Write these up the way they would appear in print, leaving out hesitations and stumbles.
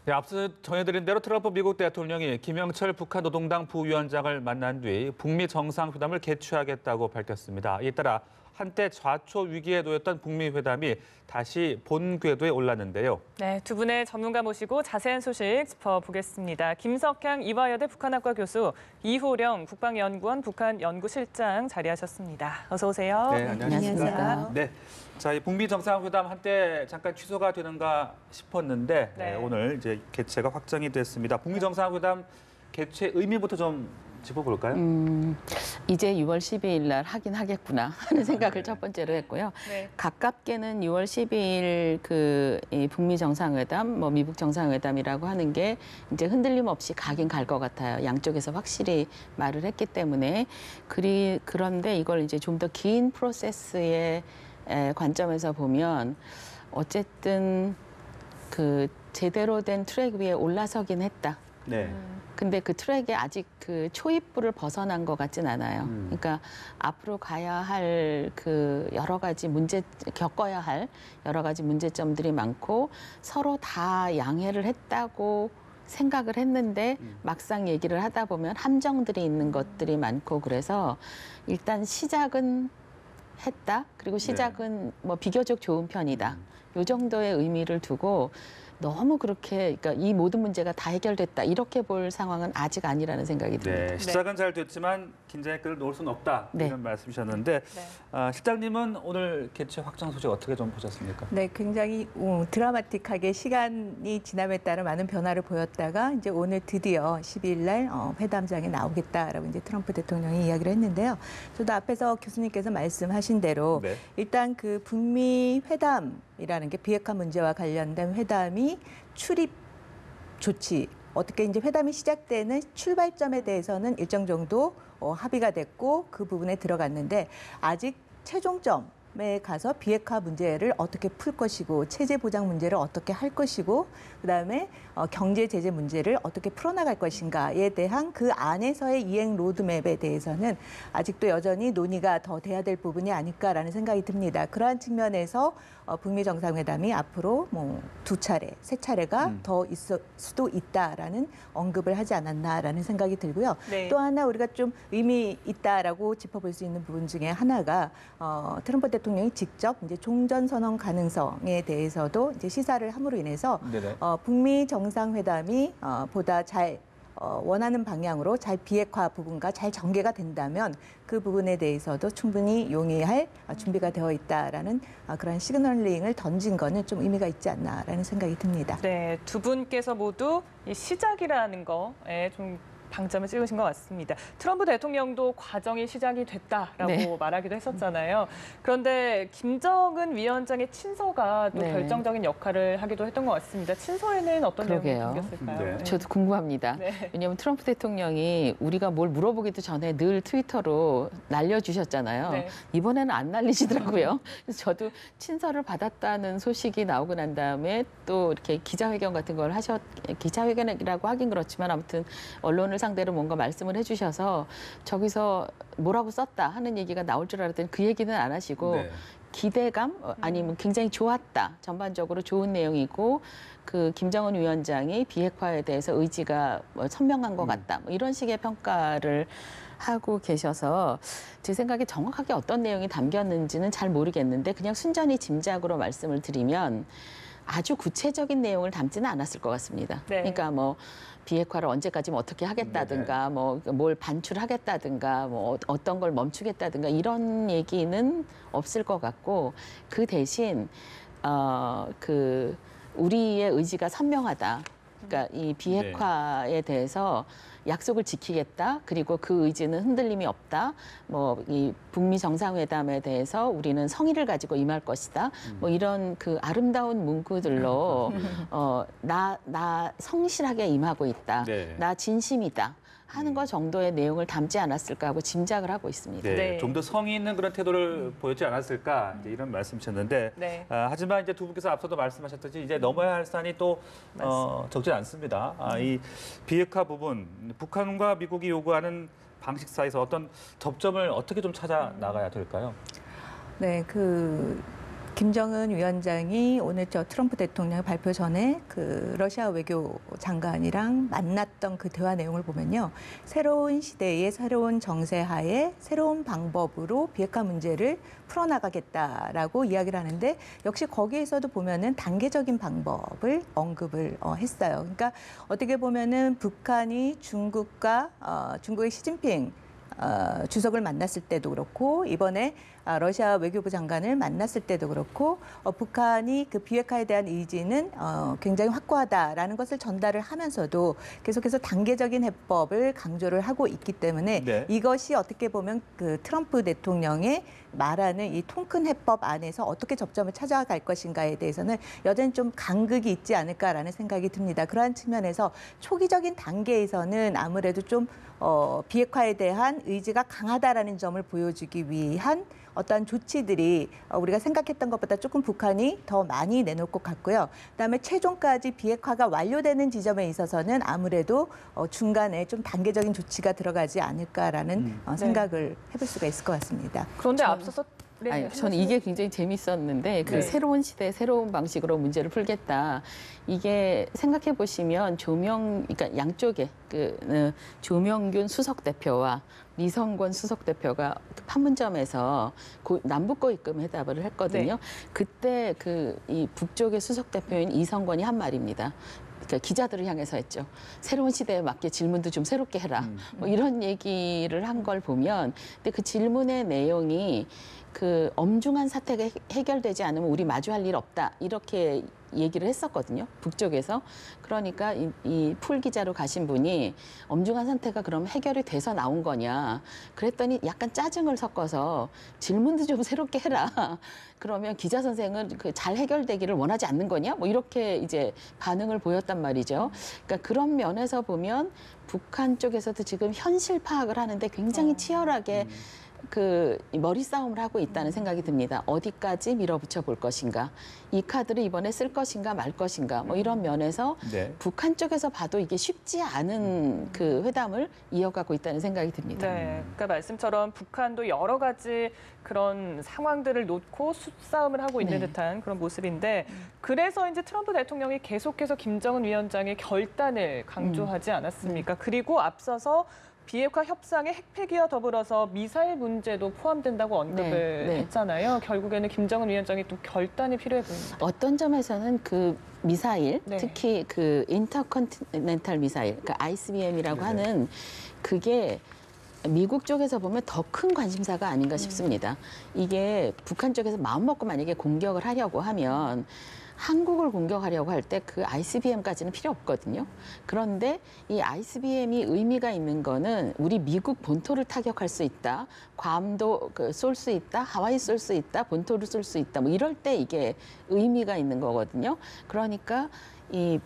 네, 앞서 전해드린 대로 트럼프 미국 대통령이 김영철 북한 노동당 부위원장을 만난 뒤 북미 정상회담을 개최하겠다고 밝혔습니다. 이에 따라 한때 좌초 위기에 놓였던 북미 회담이 다시 본 궤도에 올랐는데요. 네, 두 분의 전문가 모시고 자세한 소식 짚어보겠습니다. 김석향 이화여대 북한학과 교수, 이호령 국방연구원 북한연구실장 자리하셨습니다. 어서 오세요. 네, 안녕하십니까. 안녕하세요. 네, 자, 이 북미 정상회담 한때 잠깐 취소가 되는가 싶었는데 네. 오늘 이제 개최가 확정이 됐습니다. 북미 정상회담 개최 의미부터 좀 짚어볼까요? 이제 6월 12일 날 하긴 하겠구나 하는 생각을 네. 첫 번째로 했고요. 네. 가깝게는 6월 12일 이 북미 정상회담, 미북 정상회담이라고 하는 게 이제 흔들림 없이 가긴 갈 것 같아요. 양쪽에서 확실히 말을 했기 때문에 그런데 이걸 이제 좀 더 긴 프로세스의 관점에서 보면 어쨌든 그 제대로 된 트랙 위에 올라서긴 했다. 네. 근데 그 트랙에 아직 그 초입부를 벗어난 것 같진 않아요. 그러니까 앞으로 가야 할 그 겪어야 할 여러 가지 문제점들이 많고 서로 다 양해를 했다고 생각을 했는데 막상 얘기를 하다 보면 함정들이 있는 것들이 많고 그래서 일단 시작은 했다. 그리고 시작은 비교적 좋은 편이다. 요 정도의 의미를 두고 너무 그렇게 그러니까 이 모든 문제가 다 해결됐다 이렇게 볼 상황은 아직 아니라는 생각이 듭니다. 네, 시작은 잘 됐지만 긴장의 끈을 놓을 수는 없다 네. 이런 말씀이셨는데 실장님은 오늘 개최 확정 소식 어떻게 좀 보셨습니까? 네, 굉장히 드라마틱하게 시간이 지남에 따라 많은 변화를 보였다가 이제 오늘 드디어 12일 날 회담장에 나오겠다라고 이제 트럼프 대통령이 이야기를 했는데요. 저도 앞에서 교수님께서 말씀하신 대로 네. 일단 그 북미 회담이라는 게 비핵화 문제와 관련된 회담이 출입 조치 어떻게 이제 회담이 시작되는 출발점에 대해서는 일정 정도 합의가 됐고 그 부분에 들어갔는데 아직 최종점에 가서 비핵화 문제를 어떻게 풀 것이고 체제 보장 문제를 어떻게 할 것이고 그다음에 경제 제재 문제를 어떻게 풀어나갈 것인가에 대한 그 안에서의 이행 로드맵에 대해서는 아직도 여전히 논의가 더 돼야 될 부분이 아닐까라는 생각이 듭니다. 그러한 측면에서 북미 정상회담이 앞으로 두 차례, 세 차례가 더 있을 수도 있다라는 언급을 하지 않았나라는 생각이 들고요. 네. 또 하나 우리가 좀 의미 있다라고 짚어볼 수 있는 부분 중에 하나가 트럼프 대통령이 직접 이제 종전 선언 가능성에 대해서도 이제 시사를 함으로 인해서 네네. 북미 정상회담이 보다 잘 원하는 방향으로 잘 비핵화 부분과 잘 전개가 된다면 그 부분에 대해서도 충분히 용이할 준비가 되어 있다라는 그런 시그널링을 던진 거는 좀 의미가 있지 않나라는 생각이 듭니다. 네, 두 분께서 모두 이 시작이라는 거에 좀 방점을 찍으신 것 같습니다. 트럼프 대통령도 과정이 시작이 됐다라고 네. 말하기도 했었잖아요. 그런데 김정은 위원장의 친서가 또 네. 결정적인 역할을 하기도 했던 것 같습니다. 친서에는 어떤 내용이 그러게요. 담겼을까요? 네. 저도 궁금합니다. 네. 왜냐하면 트럼프 대통령이 우리가 뭘 물어보기도 전에 늘 트위터로 날려주셨잖아요. 네. 이번에는 안 날리시더라고요. 그래서 저도 친서를 받았다는 소식이 나오고 난 다음에 또 이렇게 기자회견 같은 걸 기자회견이라고 하긴 그렇지만 아무튼 언론을 상대로 뭔가 말씀을 해주셔서 저기서 뭐라고 썼다 하는 얘기가 나올 줄 알았더니 그 얘기는 안 하시고 네. 기대감 아니면 굉장히 좋았다. 전반적으로 좋은 내용이고 그 김정은 위원장이 비핵화에 대해서 의지가 선명한 것 같다. 이런 식의 평가를 하고 계셔서 제 생각에 정확하게 어떤 내용이 담겼는지는 잘 모르겠는데 그냥 순전히 짐작으로 말씀을 드리면 아주 구체적인 내용을 담지는 않았을 것 같습니다. 네. 그러니까 비핵화를 언제까지 어떻게 하겠다든가 뭘 반출하겠다든가 어떤 걸 멈추겠다든가 이런 얘기는 없을 것 같고 그 대신 우리의 의지가 선명하다. 그러니까 이 비핵화에 대해서 약속을 지키겠다. 그리고 그 의지는 흔들림이 없다. 이 북미 정상회담에 대해서 우리는 성의를 가지고 임할 것이다. 이런 그 아름다운 문구들로 나 성실하게 임하고 있다. 네. 나 진심이다. 하는 것 정도의 내용을 담지 않았을까 하고 짐작을 하고 있습니다. 네, 네. 좀 더 성의 있는 그런 태도를 보였지 않았을까 이제 이런 말씀이셨는데 네. 하지만 이제 두 분께서 앞서도 말씀하셨듯이 이제 넘어야 할 산이 또 적지 않습니다. 이 비핵화 부분 북한과 미국이 요구하는 방식 사이에서 어떤 접점을 어떻게 좀 찾아 나가야 될까요? 네, 김정은 위원장이 오늘 저 트럼프 대통령 발표 전에 그 러시아 외교 장관이랑 만났던 그 대화 내용을 보면요. 새로운 시대의 새로운 정세하에 새로운 방법으로 비핵화 문제를 풀어나가겠다라고 이야기를 하는데 역시 거기에서도 보면은 단계적인 방법을 언급을 했어요. 그러니까 어떻게 보면은 북한이 중국의 시진핑 주석을 만났을 때도 그렇고 이번에 러시아 외교부 장관을 만났을 때도 그렇고 북한이 그 비핵화에 대한 의지는 굉장히 확고하다라는 것을 전달을 하면서도 계속해서 단계적인 해법을 강조를 하고 있기 때문에 네. 이것이 어떻게 보면 그 트럼프 대통령의 말하는 이 통 큰 해법 안에서 어떻게 접점을 찾아갈 것인가에 대해서는 여전히 좀 간극이 있지 않을까라는 생각이 듭니다. 그러한 측면에서 초기적인 단계에서는 아무래도 좀 비핵화에 대한 의지가 강하다라는 점을 보여주기 위한 어떠한 조치들이 우리가 생각했던 것보다 조금 북한이 더 많이 내놓을 것 같고요. 그다음에 최종까지 비핵화가 완료되는 지점에 있어서는 아무래도 중간에 좀 단계적인 조치가 들어가지 않을까라는 생각을 해볼 수가 있을 것 같습니다. 그런데 앞서서 네, 아니, 저는 이게 굉장히 재밌었는데 그 네. 새로운 시대, 새로운 방식으로 문제를 풀겠다. 이게 생각해 보시면 그러니까 양쪽에 조명균 수석 대표와 리성권 수석 대표가 판문점에서 남북 입금 회담을 했거든요. 네. 그때 이 북쪽의 수석 대표인 이성권이 한 말입니다. 그러니까 기자들을 향해서 했죠. 새로운 시대에 맞게 질문도 좀 새롭게 해라. 뭐 이런 얘기를 한 걸 보면, 근데 그 질문의 내용이 그 엄중한 사태가 해결되지 않으면 우리 마주할 일 없다. 이렇게 얘기를 했었거든요. 북쪽에서. 그러니까 이 풀 기자로 가신 분이 엄중한 상태가 그럼 해결이 돼서 나온 거냐. 그랬더니 약간 짜증을 섞어서 질문도 좀 새롭게 해라. 그러면 기자 선생은 그 잘 해결되기를 원하지 않는 거냐? 뭐 이렇게 이제 반응을 보였단 말이죠. 그러니까 그런 면에서 보면 북한 쪽에서도 지금 현실 파악을 하는데 굉장히 치열하게 그 머리 싸움을 하고 있다는 생각이 듭니다. 어디까지 밀어붙여 볼 것인가, 이 카드를 이번에 쓸 것인가 말 것인가, 뭐 이런 면에서 네. 북한 쪽에서 봐도 이게 쉽지 않은 그 회담을 이어가고 있다는 생각이 듭니다. 네, 그러니까 말씀처럼 북한도 여러 가지 그런 상황들을 놓고 수싸움을 하고 있는 네. 듯한 그런 모습인데 그래서 이제 트럼프 대통령이 계속해서 김정은 위원장의 결단을 강조하지 않았습니까? 그리고 앞서서 비핵화 협상의 핵폐기와 더불어서 미사일 문제도 포함된다고 언급을 네. 했잖아요. 결국에는 김정은 위원장이 또 결단이 필요해 보입니다. 어떤 점에서는 그 미사일, 네. 특히 그 인터컨티넨탈 미사일, 그러니까 ICBM이라고 네. 하는 그게 미국 쪽에서 보면 더 큰 관심사가 아닌가 싶습니다. 이게 북한 쪽에서 마음먹고 만약에 공격을 하려고 하면 한국을 공격하려고 할 때 그 ICBM까지는 필요 없거든요. 그런데 이 ICBM이 의미가 있는 거는 우리 미국 본토를 타격할 수 있다, 괌도 쏠 수 있다, 하와이 쏠 수 있다, 본토를 쏠 수 있다. 뭐 이럴 때 이게 의미가 있는 거거든요. 그러니까 이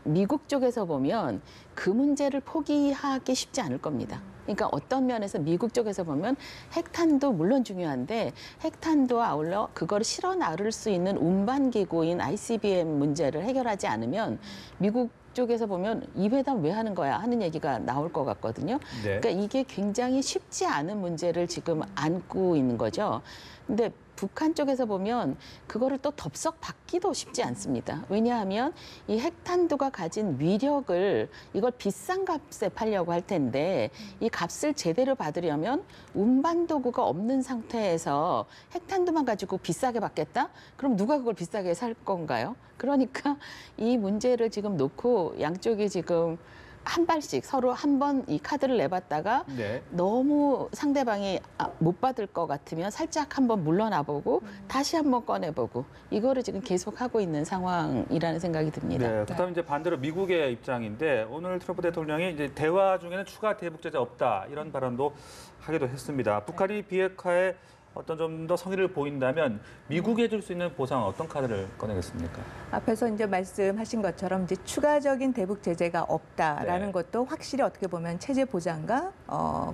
미국 쪽에서 보면 그 문제를 포기하기 쉽지 않을 겁니다. 그러니까 어떤 면에서 미국 쪽에서 보면 핵탄도 물론 중요한데 핵탄도와 아울러 그거를 실어 나를 수 있는 운반기구인 ICBM 문제를 해결하지 않으면 미국 쪽에서 보면 이 회담 왜 하는 거야 하는 얘기가 나올 것 같거든요. 네. 그러니까 이게 굉장히 쉽지 않은 문제를 지금 안고 있는 거죠. 근데 북한 쪽에서 보면 그거를 또 덥석 받기도 쉽지 않습니다. 왜냐하면 이 핵탄두가 가진 위력을 이걸 비싼 값에 팔려고 할 텐데 이 값을 제대로 받으려면 운반 도구가 없는 상태에서 핵탄두만 가지고 비싸게 받겠다? 그럼 누가 그걸 비싸게 살 건가요? 그러니까 이 문제를 지금 놓고 양쪽이 지금 한 발씩 서로 한 번 이 카드를 내봤다가 네. 너무 상대방이 못 받을 것 같으면 살짝 한번 물러나보고 다시 한번 꺼내보고 이거를 지금 계속하고 있는 상황이라는 생각이 듭니다. 네. 그다음 이제 반대로 미국의 입장인데 오늘 트럼프 대통령이 이제 대화 중에는 추가 대북 제재 없다 이런 발언도 하기도 했습니다. 북한이 비핵화에 어떤 좀 더 성의를 보인다면 미국이 해줄 수 있는 보상 어떤 카드를 꺼내겠습니까? 앞에서 이제 말씀하신 것처럼 이제 추가적인 대북 제재가 없다라는 네. 것도 확실히 어떻게 보면 체제 보장과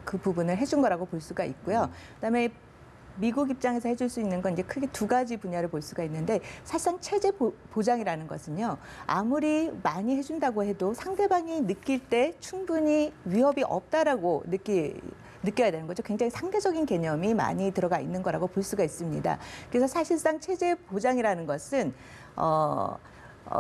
그 부분을 해준 거라고 볼 수가 있고요. 그다음에 미국 입장에서 해줄 수 있는 건 이제 크게 두 가지 분야를 볼 수가 있는데 사실상 체제 보장이라는 것은요. 아무리 많이 해준다고 해도 상대방이 느낄 때 충분히 위협이 없다라고 느껴야 되는 거죠. 굉장히 상대적인 개념이 많이 들어가 있는 거라고 볼 수가 있습니다. 그래서 사실상 체제 보장이라는 것은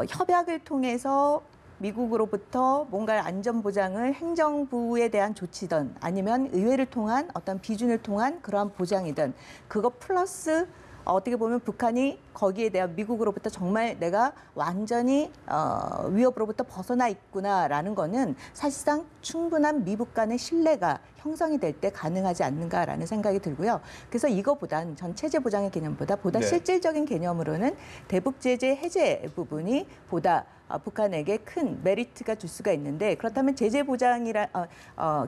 협약을 통해서 미국으로부터 뭔가 안전 보장을 행정부에 대한 조치든 아니면 의회를 통한 어떤 비준을 통한 그러한 보장이든 그거 플러스 어떻게 보면 북한이 거기에 대한 미국으로부터 정말 내가 완전히 위협으로부터 벗어나 있구나라는 거는 사실상 충분한 미북 간의 신뢰가 형성이 될 때 가능하지 않는가라는 생각이 들고요. 그래서 이거보단 전 체제 보장의 개념보다 네. 실질적인 개념으로는 대북 제재 해제 부분이 보다 북한에게 큰 메리트가 줄 수가 있는데 그렇다면 제재 보장이라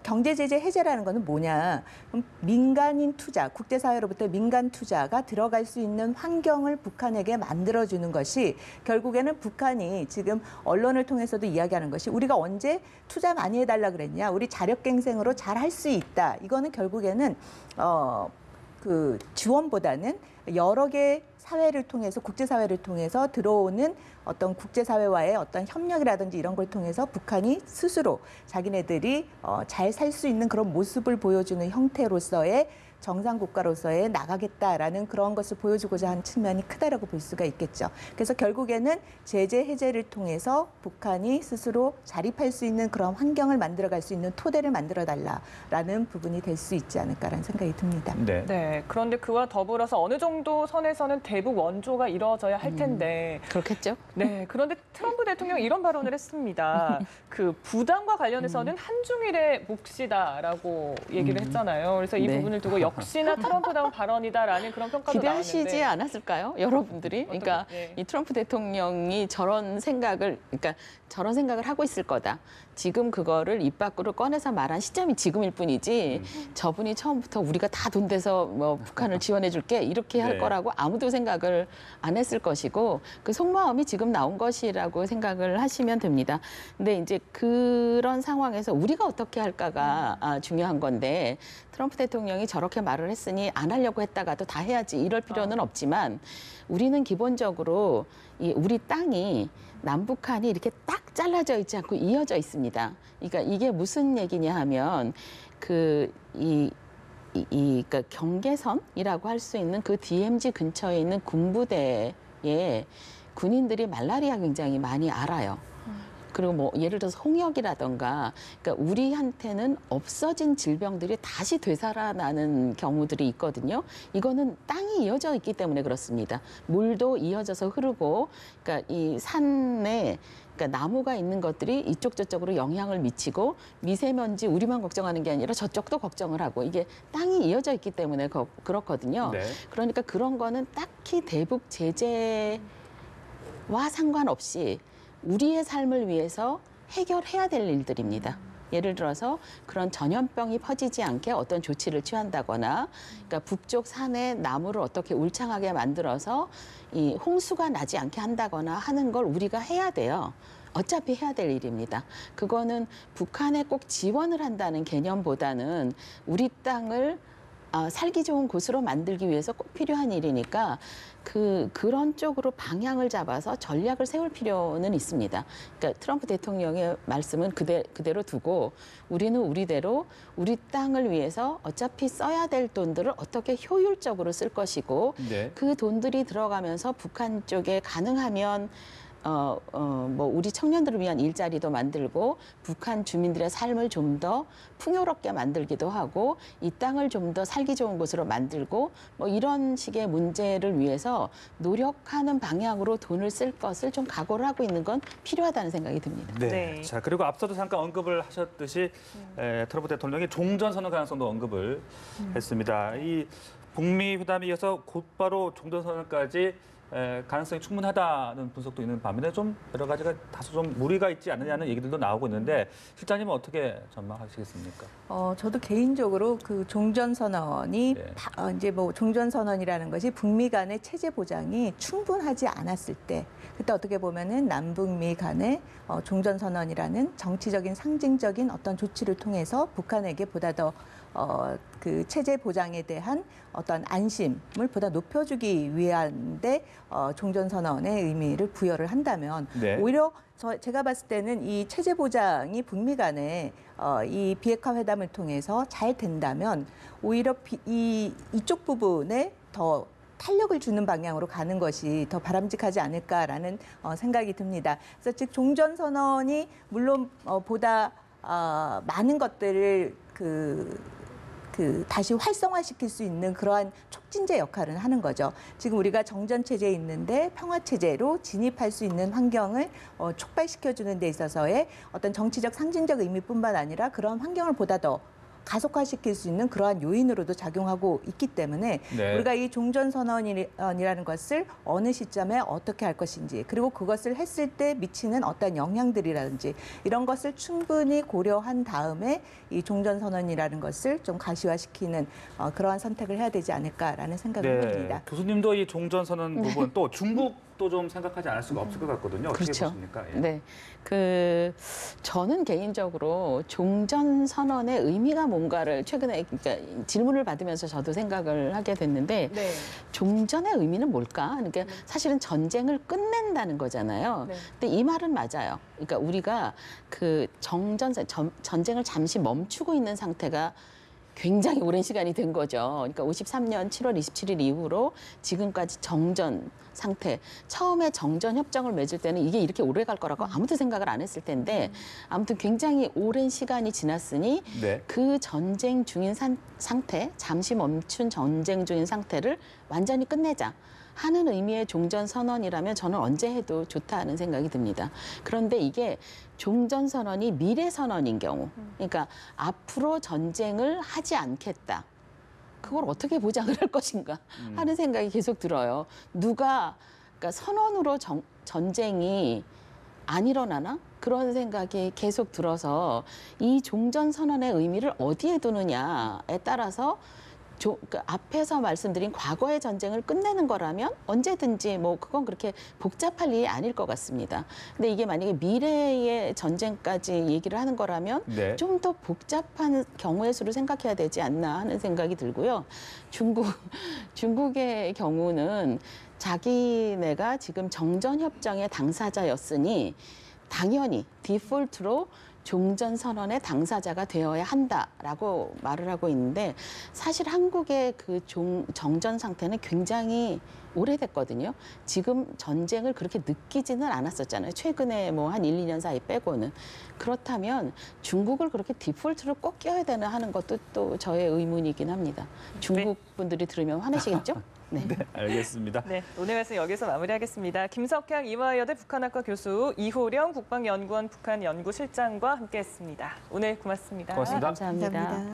경제 제재 해제라는 거는 뭐냐? 그럼 민간인 투자, 국제사회로부터 민간 투자가 들어갈 수 있는 환경을 북한에게 만들어주는 것이 결국에는 북한이 지금 언론을 통해서도 이야기하는 것이 우리가 언제 투자 많이 해달라 그랬냐? 우리 자력갱생으로 잘 할 수 있다. 이거는 결국에는 그 지원보다는 여러 개 사회를 통해서 국제사회를 통해서 들어오는 어떤 국제사회와의 어떤 협력이라든지 이런 걸 통해서 북한이 스스로 자기네들이 잘 살 수 있는 그런 모습을 보여주는 형태로서의 정상 국가로서의 나가겠다라는 그런 것을 보여주고자 하는 측면이 크다라고 볼 수가 있겠죠. 그래서 결국에는 제재 해제를 통해서 북한이 스스로 자립할 수 있는 그런 환경을 만들어갈 수 있는 토대를 만들어달라라는 부분이 될 수 있지 않을까라는 생각이 듭니다. 네. 네, 그런데 그와 더불어서 어느 정도 선에서는 대북 원조가 이루어져야 할 텐데. 그렇겠죠? 네, 그런데 트럼프 대통령이 이런 발언을 했습니다. 그 부담과 관련해서는 한중일의 몫이다라고 얘기를 했잖아요. 그래서 이 네. 부분을 두고 역시나 트럼프다운 발언이다라는 그런 평가도 기대하시지 나왔는데. 않았을까요? 여러분들이? 그러니까 네. 이 트럼프 대통령이 저런 생각을 하고 있을 거다. 지금 그거를 입 밖으로 꺼내서 말한 시점이 지금일 뿐이지 저분이 처음부터 우리가 다 돈 대서 뭐 북한을 지원해 줄게 이렇게 할 네. 거라고 아무도 생각을 안 했을 것이고 그 속마음이 지금 나온 것이라고 생각을 하시면 됩니다. 근데 이제 그런 상황에서 우리가 어떻게 할까가 중요한 건데 트럼프 대통령이 저렇게 말을 했으니 안 하려고 했다가도 다 해야지 이럴 필요는 없지만 우리는 기본적으로 우리 땅이 남북한이 이렇게 딱 잘라져 있지 않고 이어져 있습니다. 그러니까 이게 무슨 얘기냐 하면 그러니까 경계선이라고 할 수 있는 그 DMZ 근처에 있는 군부대에 군인들이 말라리아 굉장히 많이 알아요. 그리고 뭐 예를 들어서 홍역이라던가 그러니까 우리한테는 없어진 질병들이 다시 되살아나는 경우들이 있거든요. 이거는 땅이 이어져 있기 때문에 그렇습니다. 물도 이어져서 흐르고 그러니까 이 산에 그러니까 나무가 있는 것들이 이쪽 저쪽으로 영향을 미치고 미세먼지 우리만 걱정하는 게 아니라 저쪽도 걱정을 하고 이게 땅이 이어져 있기 때문에 그렇거든요. 네. 그러니까 그런 거는 딱히 대북 제재와 상관없이 우리의 삶을 위해서 해결해야 될 일들입니다. 예를 들어서 그런 전염병이 퍼지지 않게 어떤 조치를 취한다거나 그러니까 북쪽 산에 나무를 어떻게 울창하게 만들어서 이 홍수가 나지 않게 한다거나 하는 걸 우리가 해야 돼요. 어차피 해야 될 일입니다. 그거는 북한에 꼭 지원을 한다는 개념보다는 우리 땅을 살기 좋은 곳으로 만들기 위해서 꼭 필요한 일이니까 그런 쪽으로 방향을 잡아서 전략을 세울 필요는 있습니다. 그러니까 트럼프 대통령의 말씀은 그대로 두고 우리는 우리대로 우리 땅을 위해서 어차피 써야 될 돈들을 어떻게 효율적으로 쓸 것이고 네. 그 돈들이 들어가면서 북한 쪽에 가능하면 뭐 우리 청년들을 위한 일자리도 만들고 북한 주민들의 삶을 좀 더 풍요롭게 만들기도 하고 이 땅을 좀 더 살기 좋은 곳으로 만들고 뭐 이런 식의 문제를 위해서 노력하는 방향으로 돈을 쓸 것을 좀 각오를 하고 있는 건 필요하다는 생각이 듭니다. 네. 네. 자, 그리고 앞서도 잠깐 언급을 하셨듯이 트럼프 대통령이 종전선언 가능성도 언급을 했습니다. 이 북미 회담에 이어서 곧바로 종전선언까지 가능성이 충분하다는 분석도 있는 반면에 좀 여러 가지가 다소 좀 무리가 있지 않느냐는 얘기들도 나오고 있는데 실장님은 어떻게 전망하시겠습니까? 저도 개인적으로 그 종전선언이 네. 이제 뭐 종전선언이라는 것이 북미 간의 체제 보장이 충분하지 않았을 때 그때 어떻게 보면은 남북미 간의 종전선언이라는 정치적인 상징적인 어떤 조치를 통해서 북한에게 보다 더 그 체제 보장에 대한 어떤 안심을 보다 높여주기 위한데 종전선언의 의미를 부여를 한다면 네. 오히려 제가 봤을 때는 이 체제 보장이 북미 간에 이 비핵화 회담을 통해서 잘 된다면 오히려 이쪽 부분에 더 탄력을 주는 방향으로 가는 것이 더 바람직하지 않을까라는 생각이 듭니다. 그래서 즉 종전선언이 물론 보다 많은 것들을 다시 활성화시킬 수 있는 그러한 촉진제 역할을 하는 거죠. 지금 우리가 정전 체제에 있는데 평화 체제로 진입할 수 있는 환경을 촉발시켜주는 데 있어서의 어떤 정치적 상징적 의미뿐만 아니라 그런 환경을 보다 더 가속화시킬 수 있는 그러한 요인으로도 작용하고 있기 때문에 네. 우리가 이 종전선언이라는 것을 어느 시점에 어떻게 할 것인지 그리고 그것을 했을 때 미치는 어떤 영향들이라든지 이런 것을 충분히 고려한 다음에 이 종전선언이라는 것을 좀 가시화시키는 그러한 선택을 해야 되지 않을까라는 생각을 합니다. 교수님도 이 종전선언 부분 또 중국도 좀 생각하지 않을 수가 없을 것 같거든요. 어떻게 그렇죠. 보십니까? 예. 네. 저는 개인적으로 종전선언의 의미가 뭔가를 최근에 그러니까 질문을 받으면서 저도 생각을 하게 됐는데 네. 종전의 의미는 뭘까? 그러니까 사실은 전쟁을 끝낸다는 거잖아요. 네. 근데 이 말은 맞아요. 그러니까 우리가 그 전쟁을 잠시 멈추고 있는 상태가 굉장히 오랜 시간이 된 거죠. 그러니까 53년 7월 27일 이후로 지금까지 정전 상태. 처음에 정전 협정을 맺을 때는 이게 이렇게 오래 갈 거라고 아무도 생각을 안 했을 텐데 아무튼 굉장히 오랜 시간이 지났으니 네. 그 전쟁 중인 상태, 잠시 멈춘 전쟁 중인 상태를 완전히 끝내자 하는 의미의 종전선언이라면 저는 언제 해도 좋다는 생각이 듭니다. 그런데 이게 종전선언이 미래선언인 경우, 그러니까 앞으로 전쟁을 하지 않겠다. 그걸 어떻게 보장을 할 것인가 하는 생각이 계속 들어요. 그러니까 선언으로 전쟁이 안 일어나나? 그런 생각이 계속 들어서 이 종전선언의 의미를 어디에 두느냐에 따라서 앞에서 말씀드린 과거의 전쟁을 끝내는 거라면 언제든지 뭐 그건 그렇게 복잡할 일이 아닐 것 같습니다. 근데 이게 만약에 미래의 전쟁까지 얘기를 하는 거라면 네. 좀 더 복잡한 경우의 수를 생각해야 되지 않나 하는 생각이 들고요. 중국의 경우는 자기네가 지금 정전협정의 당사자였으니 당연히 디폴트로 종전선언의 당사자가 되어야 한다라고 말을 하고 있는데 사실 한국의 그 정전 상태는 굉장히 오래됐거든요. 지금 전쟁을 그렇게 느끼지는 않았었잖아요. 최근에 뭐 한 1, 2년 사이 빼고는. 그렇다면 중국을 그렇게 디폴트로 꼭 껴야 되나 하는 것도 또 저의 의문이긴 합니다. 중국 분들이 들으면 화내시겠죠? 네. 네, 알겠습니다. 네, 오늘 말씀 여기서 마무리하겠습니다. 김석향 이화여대 북한학과 교수, 이호령 국방연구원 북한연구실장과 함께했습니다. 오늘 고맙습니다. 고맙습니다. 감사합니다.